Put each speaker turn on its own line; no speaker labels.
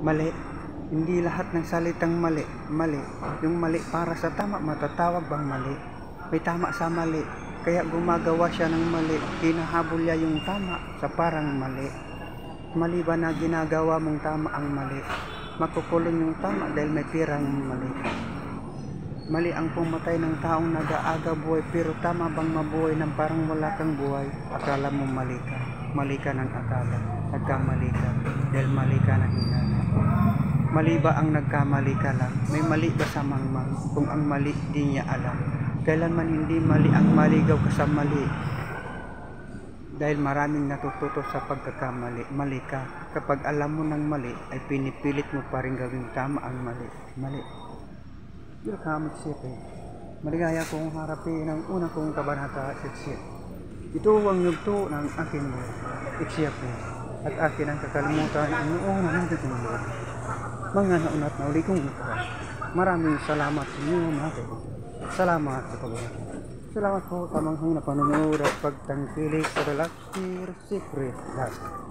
Mali. Hindi lahat ng salitang mali, mali. Yung mali para sa tama, matatawag bang mali? May tama sa mali. Kaya gumagawa siya ng mali. Hinahabol niya yung tama sa parang mali. Mali ba na ginagawa mong tama ang mali? Makukulong yung tama dahil may pirang mali. Mali ang pumatay ng taong nag-aaga buhay, pero tama bang mabuhay ng parang wala kang buhay? Akala mo mali ka. Mali ka ng akala. Nagkamali ka dahil mali ka ng hinala. Mali ba ang nagkamali ka lang? May mali ba sa mangmang? Kung ang mali di niya alam. Kailanman hindi mali ang maligaw ka sa mali. Dahil maraming natututo sa pagkakamali. Mali ka. Kapag alam mo ng mali, ay pinipilit mo pa rin gawing tama ang mali. Mali. Welcome, Sip. Maligaya kong harapin ang unang kong kabanata, Sip. Ito ang yugto ng aking Sip. At akin ang kakalimutan ang noong nandito ng Lord. Mga naunat na uli kong maraming salamat sa inyo mga kaibigan. Salamat sa pag-ulat. Salamat po tamanghang na panonood at pagtangkilik sa Relaxer Secret Last.